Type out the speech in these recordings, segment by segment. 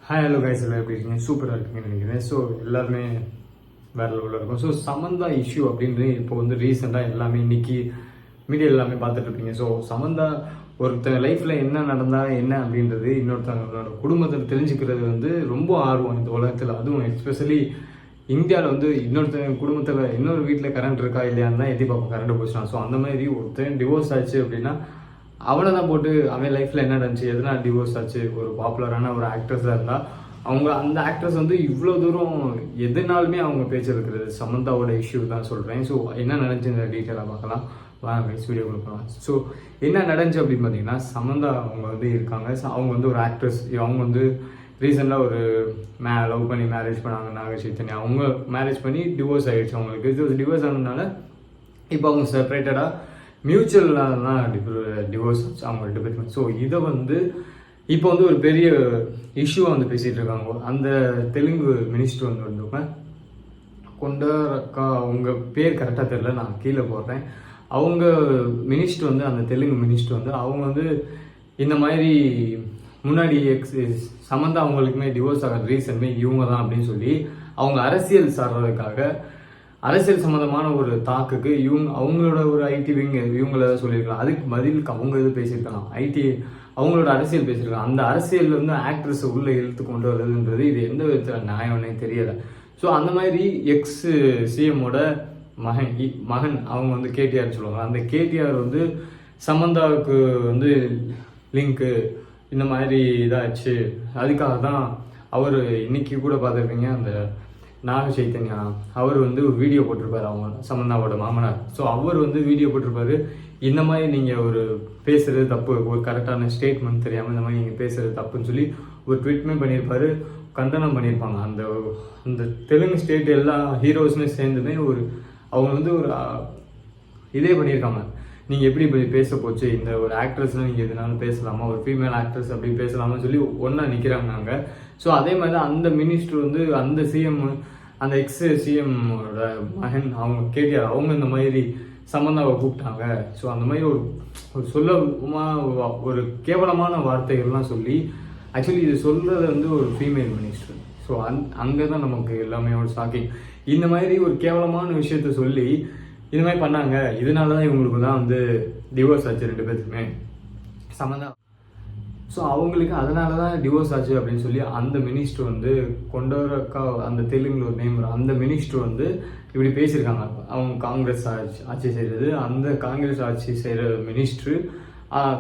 Hi hello guys, எல்லாம் எப்படி இருக்கீங்க? சூப்பராக இருக்கீங்கன்னு நினைக்கிறேன். ஸோ எல்லாருமே வேறு லெவலில் இருக்கும். ஸோ சமந்தா இஷ்யூ அப்படின்றது இப்போ வந்து ரீசெண்டாக எல்லாமே இன்னைக்கு மீடியா எல்லாமே பார்த்துட்டு இருப்பீங்க. ஸோ சமந்தா ஒருத்தர் லைஃப்பில் என்ன நடந்தால் என்ன அப்படின்றது இன்னொருத்தவங்களோட குடும்பத்தில் தெரிஞ்சுக்கிறது வந்து ரொம்ப ஆர்வம் இந்த உலகத்தில். அதுவும் எஸ்பெஷலி இந்தியாவில் வந்து இன்னொருத்தன் குடும்பத்தில் இன்னொரு வீட்டில் கரண்ட் இருக்கா இல்லையான்னு தான் எத்தி பார்ப்போம், கரண்ட் போச்சுனா. ஸோ அந்த மாதிரி ஒருத்தன் டிவோர்ஸ் ஆச்சு அப்படின்னா அவனை தான் போட்டு அவன் லைஃப்பில் என்ன நடந்துச்சு, எதனால் டிவோர்ஸ் ஆச்சு, ஒரு பாப்புலரான ஒரு ஆக்ட்ரஸாக இருந்தால் அவங்க அந்த ஆக்ட்ரஸ் வந்து இவ்வளோ தூரம் எதுனாலுமே அவங்க பேச்சிருக்கிறது சமந்தாவோட இஷ்யூ தான் சொல்கிறேன். ஸோ என்ன நடந்துச்சுங்கிற டீட்டெயிலாக பார்க்கலாம் வாங்க வீடியோ கொடுக்கலாம். ஸோ என்ன நடந்துச்சு அப்படின்னு பார்த்தீங்கன்னா, சமந்தா அவங்க வந்து இருக்காங்க. அவங்க வந்து ஒரு ஆக்ட்ரஸ். அவங்க வந்து ரீசெண்டாக ஒரு லவ் பண்ணி மேரேஜ் பண்ணாங்க நாக சைத்தன்யா. அவங்க மேரேஜ் பண்ணி டிவோர்ஸ் ஆகிடுச்சு அவங்களுக்கு. டிவோர்ஸ் ஆனதுனால இப்போ அவங்க செப்பரேட்டடாக மியூச்சுவலாக தான் டிவோர்ஸ் ஆச்சு அவங்க 2 பேருமே. ஸோ இதை வந்து இப்போ வந்து ஒரு பெரிய இஷ்யூவாக வந்து பேசிகிட்டு இருக்காங்க. அந்த தெலுங்கு மினிஸ்டர் வந்து வந்திருப்பேன் கொண்டாரக்கா, அவங்க பேர் கரெக்டாக தெரியல, நான் கீழே போடுறேன். அவங்க மினிஸ்டர் வந்து அந்த தெலுங்கு மினிஸ்டர் வந்து அவங்க வந்து இந்த மாதிரி முன்னாடி சமந்தா அவங்களுக்குமே டிவோர்ஸ் ஆகிற ரீசன்மே இவங்க தான் அப்படின்னு சொல்லி அவங்க அரசியல் சாடுறதுக்காக அரசியல் சம்மந்தமான ஒரு தாக்குக்கு அவங்களோட ஒரு ஐடி விங் இவங்கள சொல்லியிருக்கலாம். அதுக்கு பதிலுக்கு அவங்க இது பேசியிருக்கலாம், ஐடி அவங்களோட அரசியல் பேசியிருக்காங்க. அந்த அரசியல் வந்து ஆக்ட்ரஸ் உள்ளே இழுத்து கொண்டு வருதுன்றது இது எந்த விதத்தில் நியாயம்னே தெரியலை. ஸோ அந்த மாதிரி எக்ஸ் சிஎம்மோட மகன் அவங்க வந்து கேடிஆர் சொல்லுவாங்க. அந்த கேடிஆர் வந்து சமந்தாவுக்கு வந்து லிங்க்கு இந்த மாதிரி இதாச்சு. அதுக்காக தான் அவர் இன்னைக்கு கூட பார்த்துருப்பீங்க, அந்த நாக சைத்தன்யா அவர் வந்து ஒரு வீடியோ போட்டிருப்பாரு அவங்க சமந்தாவோட மாமனார். ஸோ அவர் வந்து வீடியோ போட்டிருப்பாரு, இந்த மாதிரி நீங்கள் ஒரு பேசுகிறது தப்பு, ஒரு கரெக்டான ஸ்டேட்மெண்ட் தெரியாமல் இந்த மாதிரி நீங்கள் பேசுகிறது தப்புன்னு சொல்லி ஒரு ட்வீட்மே பண்ணியிருப்பாரு, கண்டனம் பண்ணியிருப்பாங்க. அந்த அந்த தெலுங்கு ஸ்டேட் எல்லா ஹீரோஸுமே சேர்ந்துமே அவங்க வந்து ஒரு இதே பண்ணியிருக்காங்க. நீங்கள் எப்படி இப்படி பேச போச்சு, இந்த ஒரு ஆக்ட்ரஸ்லாம் நீங்கள் எதுனாலும் பேசலாமா, ஒரு ஃபீமேல் ஆக்ட்ரஸ் அப்படி பேசலாமான்னு சொல்லி ஒன்றா நிற்கிறாங்க அங்கே. ஸோ அதே மாதிரி தான் அந்த மினிஸ்டர் வந்து அந்த சிஎம், அந்த எக்ஸ் சிஎம்மோட மகன் அவங்க கேடிஆர் அவங்க இந்த மாதிரி சம்பந்தாவை கூப்பிட்டாங்க. ஸோ அந்த மாதிரி ஒரு சொல்லமாக ஒரு கேவலமான வார்த்தைகள்லாம் சொல்லி, ஆக்சுவலி இது சொல்கிறது வந்து ஒரு ஃபீமேல் மினிஸ்டர். ஸோ அங்கே தான் நமக்கு எல்லாமே ஒரு ஷாக்கிங். இந்த மாதிரி ஒரு கேவலமான விஷயத்த சொல்லி இது மாதிரி பண்ணாங்க. இதனால தான் இவங்களுக்கு தான் வந்து டிவோர்ஸ் ஆச்சு 2 பேருக்குமே சமந்தா. ஸோ அவங்களுக்கு அதனால தான் டிவோர்ஸ் ஆச்சு அப்படின்னு சொல்லி அந்த மினிஸ்டர் வந்து கொண்டாரக்கா, அந்த தெலுங்குல ஒரு நேம், அந்த மினிஸ்டர் வந்து இப்படி பேசியிருக்காங்க. அவங்க காங்கிரஸ் ஆட்சி செய்கிறது, அந்த காங்கிரஸ் ஆட்சி செய்கிற மினிஸ்டர்,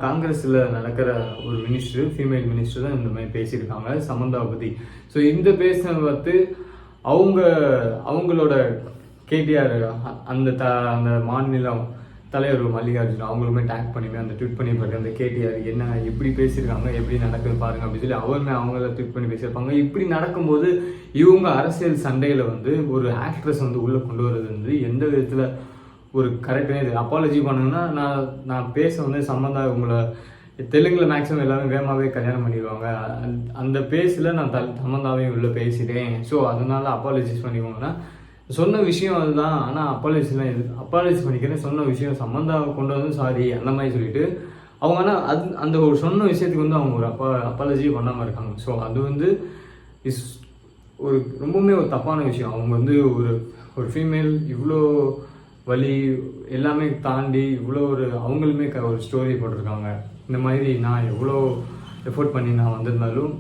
காங்கிரஸில் நடக்கிற ஒரு மினிஸ்டர், ஃபீமேல் மினிஸ்டர் தான் இந்த மாதிரி பேசியிருக்காங்க சமந்தாவை பற்றி. ஸோ இந்த பேசினது பார்த்து அவங்களோட கேடிஆர் அந்த மாநிலம் தலைவர் மல்லிகார்ஜுன் அவங்களுமே டேக் பண்ணிமே அந்த ட்வீட் பண்ணியிருப்பாரு. அந்த கேடிஆர் என்ன எப்படி பேசியிருக்காங்க, எப்படி நடக்குது பாருங்க அப்படின்னு சொல்லி அவங்கள ட்வீட் பண்ணி பேசியிருப்பாங்க. இப்படி நடக்கும்போது இவங்க அரசியல் சண்டையில் வந்து ஒரு ஆக்ட்ரஸ் வந்து உள்ளே கொண்டு வர்றது வந்து எந்த விதத்தில் ஒரு கரெக்டான இது. அப்பாலஜி பண்ணுங்கன்னா நான் பேச வந்து சம்மந்தா இவங்களை தெலுங்குல மேக்ஸிமம் எல்லாமே வேகமாகவே கல்யாணம் பண்ணிடுவாங்க. அந்த பேஸில் நான் சம்மந்தாவையும் உள்ளே பேசிட்டேன், ஸோ அதனால அப்பாலஜிஸ் பண்ணிக்கோங்கன்னா சொன்ன விஷயம் அதுதான். ஆனால் அப்பாலஜி பண்ணிக்கிறேன், சொன்ன விஷயம் சம்மந்தாவை கொண்டு வந்து சாரி அந்த மாதிரி சொல்லிட்டு அவங்க ஆனால் அந்த ஒரு சொன்ன விஷயத்துக்கு வந்து அவங்க ஒரு அப்பாலஜியும் பண்ணாமல் இருக்காங்க. ஸோ அது வந்து ஒரு ரொம்பவுமே ஒரு தப்பான விஷயம். அவங்க வந்து ஒரு ஃபீமேல் இவ்வளோ வலி எல்லாமே தாண்டி இவ்வளோ அவங்களுமே ஒரு ஸ்டோரி போட்டிருக்காங்க. இந்த மாதிரி நான் எவ்வளோ எஃபோர்ட் பண்ணி நான் வந்திருந்தாலும்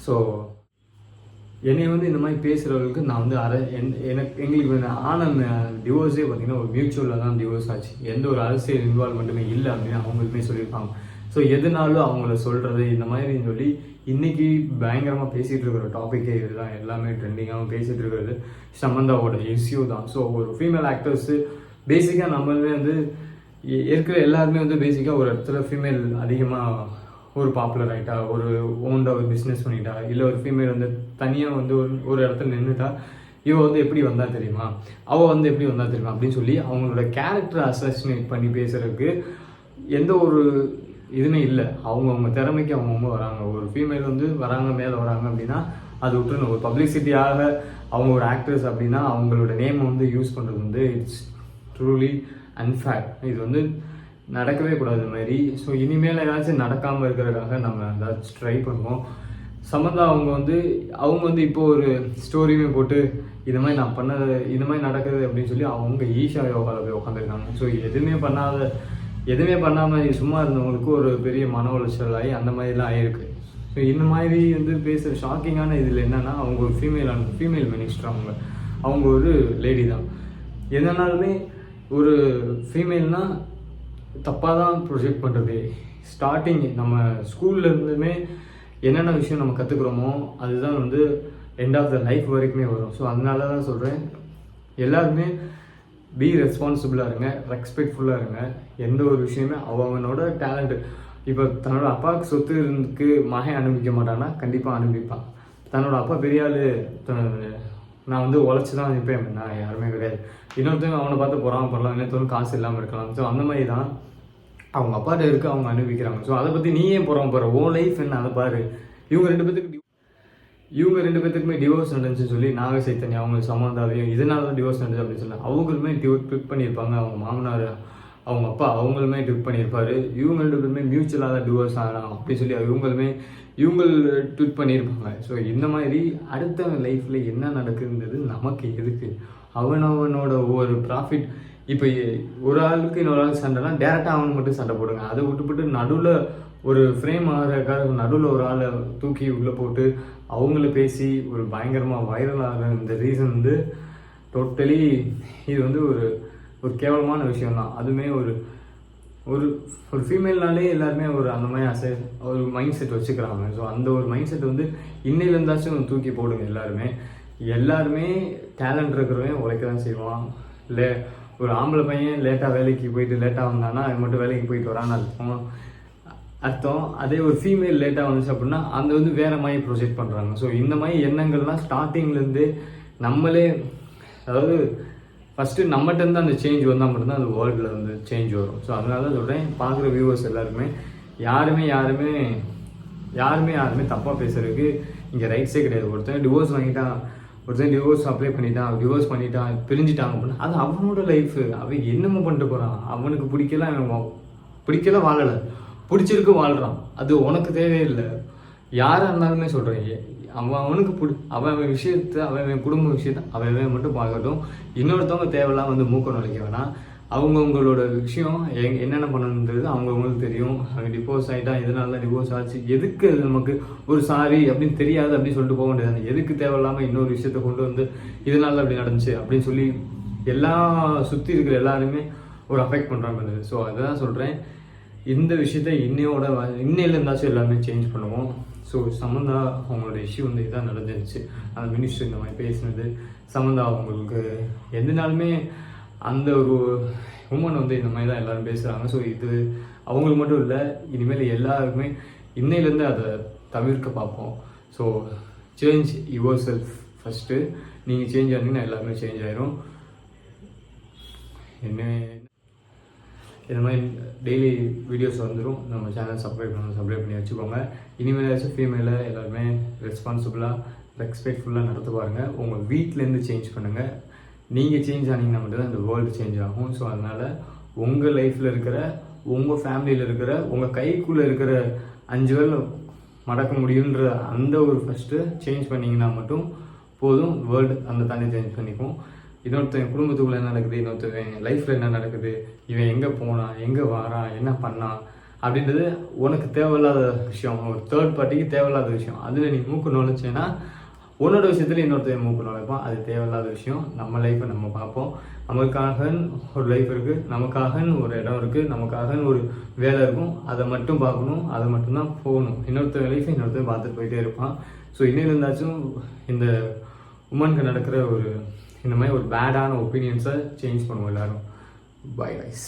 ஸோ என்னை வந்து இந்த மாதிரி பேசுகிறவங்களுக்கு நான் வந்து எங்களுக்கு வந்து டிவோர்ஸே பார்த்திங்கன்னா ஒரு மியூச்சுவலில் தான் டிவோர்ஸ் ஆச்சு. எந்த ஒரு அரசியல் இன்வால்மெண்ட்டுமே இல்லை அப்படின்னு அவங்களுமே சொல்லியிருப்பாங்க. ஸோ எதுனாலும் அவங்கள சொல்கிறது இந்த மாதிரின்னு சொல்லி இன்றைக்கி பயங்கரமாக பேசிகிட்டு இருக்கிற டாப்பிக்கே இதுதான். எல்லாமே ட்ரெண்டிங்காகவும் பேசிகிட்டு இருக்கிறது சமந்தாவோட இஷ்யூ தான். ஸோ ஒரு ஃபீமேல் ஆக்டர்ஸு பேசிக்காக நம்மளே வந்து இருக்கிற எல்லாருமே வந்து பேசிக்காக ஒரு இடத்துல ஃபீமேல் அதிகமாக ஒரு பாப்புலர் ஆகிட்டா, ஒரு ஓண்டாக ஒரு பிஸ்னஸ் பண்ணிட்டா, இல்லை ஒரு ஃபீமேல் வந்து தனியாக வந்து ஒரு இடத்துல நின்றுட்டா, இவள் வந்து எப்படி வந்தால் தெரியுமா, அவள் வந்து எப்படி வந்தால் தெரியுமா அப்படின்னு சொல்லி அவங்களோட கேரக்டரை அசாசினேட் பண்ணி பேசுகிறதுக்கு எந்த ஒரு இதுவுமே இல்லை. அவங்கவுங்க திறமைக்கு அவங்கவுங்க வராங்க. ஒரு ஃபீமேல் வந்து வராங்க, மேலே வராங்க அப்படின்னா அது விட்டுருணும். ஒரு பப்ளிசிட்டியாக அவங்க ஒரு ஆக்ட்ரஸ் அப்படின்னா அவங்களோட நேமை வந்து யூஸ் பண்ணுறது வந்து இட்ஸ் ட்ரூலி அன்ஃபேர். இது வந்து நடக்கவே கூடாது இந்த மாதிரி. ஸோ இனிமேல் ஏதாச்சும் நடக்காமல் இருக்கிறதுக்காக நம்ம ஏதாச்சும் ட்ரை பண்ணுவோம். சமந்தா அவங்க வந்து இப்போ ஒரு ஸ்டோரியுமே போட்டு இது மாதிரி நான் பண்ணது இது மாதிரி நடக்குது அப்படின்னு சொல்லி அவங்க ஈஷா யோகாவில் போய் உட்காந்துருக்காங்க. ஸோ எதுவுமே பண்ணாமல் சும்மா இருந்தவங்களுக்கு ஒரு பெரிய மன உளைச்சல் ஆகி அந்த மாதிரிலாம் ஆகிருக்கு. ஸோ இந்த மாதிரி வந்து பேசுகிற ஷாக்கிங்கான இதில் என்னென்னா அவங்க ஒரு ஃபீமேல் மினிஸ்டர், அவங்க ஒரு லேடி தான். என்னன்னாலுமே ஒரு ஃபீமேல்னால் தப்பாக தான் ப்ரொஜெக்ட் பண்ணுறது. ஸ்டார்டிங் நம்ம ஸ்கூல்ல இருந்துமே என்னென்ன விஷயம் நம்ம கற்றுக்குறோமோ அதுதான் வந்து எண்ட் ஆஃப் த லைஃப் வரைக்குமே வரும். ஸோ அதனால தான் சொல்கிறேன், எல்லாருமே பி ரெஸ்பான்சிபிளாக இருங்க, ரெஸ்பெக்ட்ஃபுல்லாக இருங்க. எந்த ஒரு விஷயமே அவனோட டேலண்ட்டு. இப்போ தன்னோட அப்பாவுக்கு சொத்து இருந்துக்கு மகன் அனுபவிக்க மாட்டான்னா கண்டிப்பாக அனுபவிப்பான். தன்னோட அப்பா பெரிய ஆள், நான் வந்து உழைச்சி தான் நிற்பேன் அப்படின்னா யாருமே கிடையாது. இன்னொருத்தவங்க அவனை பார்த்து பொறாமப்படலாம், இன்னொருத்தவங்க காசு இல்லாமல் இருக்கலாம். ஸோ அந்த மாதிரி தான் அவங்க அப்பாட்ட இருக்கு, அவங்க அனுபவிக்கிறாங்க. ஸோ அதை பற்றி நீ ஏன் பொறாமப்படுற? ஓ லைஃப் என்ன, அதை பாரு. இவங்க ரெண்டு பேத்துக்குமே டிவோர்ஸ் நடந்துச்சுன்னு சொல்லி நாக சைத்தன்யா அவங்க சம்மந்தாவையும் இதனால தான் டிவோர்ஸ் நடந்துச்சு அப்படின்னு சொல்லி அவங்களுமே ட்விட் பண்ணியிருப்பாங்க. அவங்க மாமனார் அவங்க அப்பா அவங்களுமே ட்விட் பண்ணியிருப்பாரு. இவங்க ரெண்டு பேருமே மியூச்சுவலாக தான் டிவோர்ஸ் ஆகலாம் அப்படின்னு சொல்லி இவங்க ட்விட் பண்ணியிருப்பாங்க. ஸோ இந்த மாதிரி அடுத்த லைஃப்பில் என்ன நடக்குதுன்றது நமக்கு எதுக்கு? அவனோட ஒரு ப்ராஃபிட். இப்போ ஒரு ஆளுக்கு இன்னொரு ஆளுக்கு சண்டைனா டேரெக்டாக அவனுக்கு மட்டும் சண்டை போடுங்க. அதை விட்டுப்பட்டு நடுவில் ஒரு ஃப்ரேம் ஆகிறதுக்காக நடுவில் ஒரு ஆளை தூக்கி உள்ளே போட்டு அவங்கள பேசி ஒரு பயங்கரமாக வைரல் ஆகிற இந்த ரீசன் வந்து டோட்டலி இது வந்து ஒரு கேவலமான விஷயம் தான். அதுவுமே ஒரு ஒரு ஃபீமேல்னாலே எல்லாருமே ஒரு அந்த மாதிரி ஒரு மைண்ட் செட் வச்சுக்கிறாங்க. ஸோ அந்த ஒரு மைண்ட் செட் வந்து இன்னையிலேருந்தாச்சும் தூக்கி போடுங்க. எல்லாருமே டேலண்ட் இருக்கிறவன் உழைக்க தான் செய்வான். இல்லை ஒரு ஆம்பளை பையன் லேட்டாக வேலைக்கு போயிட்டு லேட்டாக வந்தானா அது மட்டும் வேலைக்கு போயிட்டு வரான்னு அர்த்தம். அதே ஒரு ஃபீமேல் லேட்டாக வந்துச்சு அப்படின்னா அந்த வந்து வேறு மாதிரி ப்ரொஜெக்ட் பண்ணுறாங்க. ஸோ இந்த மாதிரி எண்ணங்கள்லாம் ஸ்டார்டிங்லேருந்து நம்மளே, அதாவது ஃபஸ்ட்டு நம்மகிட்டருந்து அந்த சேஞ்ச் வந்தால் மட்டும்தான் அந்த வேர்ல்டில் வந்து சேஞ்ச் வரும். ஸோ அதனால தான் சொல்கிறேன், பார்க்குற வியூவர்ஸ் எல்லாருமே யாருமே தப்பாக பேசுறதுக்கு இங்கே ரைட்ஸே கிடையாது. ஒருத்தன் டிவோர்ஸ் வாங்கிட்டான், ஒருத்தன் டிவோர்ஸ் அப்ளை பண்ணிட்டான், பிரிஞ்சுட்டாங்க அப்படின்னா அது அவனோட லைஃபு. அவன் என்னமோ பண்ணிட்டு போகிறான். அவனுக்கு பிடிக்கல வாழலை, பிடிச்சிருக்கு வாழ்கிறான். அது உனக்கு தேவையில்லை. யாராக இருந்தாலுமே சொல்கிறேன், அவனுக்கு அவன் விஷயத்தை அவன் குடும்ப விஷயத்தை அவன் மட்டும் பார்க்கட்டும். இன்னொருத்தவங்க தேவையில்லாம் வந்து மூக்க நுழைக்க வேணாம். அவங்கவுங்களோட விஷயம் என்னென்ன பண்ணணுன்றது அவங்கவுங்களுக்கு தெரியும். அவன் டிவோர்ஸ் ஆகிட்டா இதனால தான் டிவோர்ஸ் ஆச்சு, எதுக்கு நமக்கு ஒரு சாரி அப்படின்னு தெரியாது அப்படின்னு சொல்லிட்டு போக வேண்டியது. எதுக்கு தேவையில்லாமல் இன்னொரு விஷயத்த கொண்டு வந்து இதனால அப்படி நடந்துச்சு அப்படின்னு சொல்லி சுற்றி இருக்கிற எல்லாருமே ஒரு அஃபெக்ட் பண்ணுறாங்க. ஸோ அதுதான் சொல்கிறேன், இந்த விஷயத்த இன்னையிலேருந்தாச்சும் எல்லாமே சேஞ்ச் பண்ணுவோம். ஸோ சமந்தா அவங்களோட இஷ்யூ வந்து இதான் நடந்துருச்சு. அந்த மினிஸ்டர் இந்த மாதிரி பேசினது, சமந்தா அவங்களுக்கு எந்த நாளுமே அந்த ஒரு உமன் வந்து இந்த மாதிரி தான் எல்லோரும் பேசுகிறாங்க. ஸோ இது அவங்களுக்கு மட்டும் இல்லை, இனிமேல் எல்லாருக்குமே இன்னையிலேருந்து அதை தவிர்க்க பார்ப்போம். So change your self first. நீங்கள் சேஞ்ச் ஆனீங்கன்னா எல்லாருமே சேஞ்ச் ஆயிரும். இந்த மாதிரி டெய்லி வீடியோஸ் வந்துடும். நம்ம சேனல் சப்ஸ்கிரைப் பண்ணி வச்சுக்கோங்க. இனிமேலாச்சும் ஃபீமேலை எல்லாருமே ரெஸ்பான்சிபிளாக ரெஸ்பெக்ட்ஃபுல்லாக நடத்த பாருங்கள். உங்கள் வீட்டிலேருந்து சேஞ்ச் பண்ணுங்கள். நீங்கள் சேஞ்ச் ஆனீங்கன்னா மட்டும்தான் இந்த வேர்ல்டு சேஞ்ச் ஆகும். ஸோ அதனால் உங்கள் லைஃப்பில் இருக்கிற, உங்கள் ஃபேமிலியில் இருக்கிற, உங்கள் கைக்குள்ளே இருக்கிற 5 பேர் மடக்க முடியுன்ற அந்த ஒரு ஃபஸ்ட்டு சேஞ்ச் பண்ணிங்கன்னா மட்டும் போதும். வேர்ல்டு அந்த தானே சேஞ்ச் பண்ணிக்கும். இன்னொருத்தன் குடும்பத்துக்குள்ளே என்ன நடக்குது, இன்னொருத்தன் லைஃப்பில் என்ன நடக்குது, இவன் எங்கே போனான், எங்கே வரான், என்ன பண்ணான் அப்படின்றது உனக்கு தேவையில்லாத விஷயம். ஒரு தேர்ட் பார்ட்டிக்கு தேவையில்லாத விஷயம். அதில் நீ மூக்கு நுழைச்சேன்னா உன்னோட விஷயத்துல இன்னொருத்தர் மூக்கு நுழைப்பான். அது தேவையில்லாத விஷயம். நம்ம லைஃப்பை நம்ம பார்ப்போம். நமக்காக ஒரு லைஃப் இருக்குது, நமக்காக ஒரு இடம் இருக்குது, நமக்காக ஒரு வேலை இருக்கும். அதை மட்டும் பார்க்கணும், அதை மட்டும்தான் போகணும். இன்னொருத்தர் லைஃப்பை இன்னொருத்தர் பார்த்துட்டு போயிட்டே இருப்பான். ஸோ இன்னும் இருந்தாச்சும் இந்த உமனுக்கு நடக்கிற இந்த மாதிரி ஒரு பேடான ஒப்பீனியன்ஸை சேஞ்ச் பண்ணுவோம் எல்லோரும். Bye guys.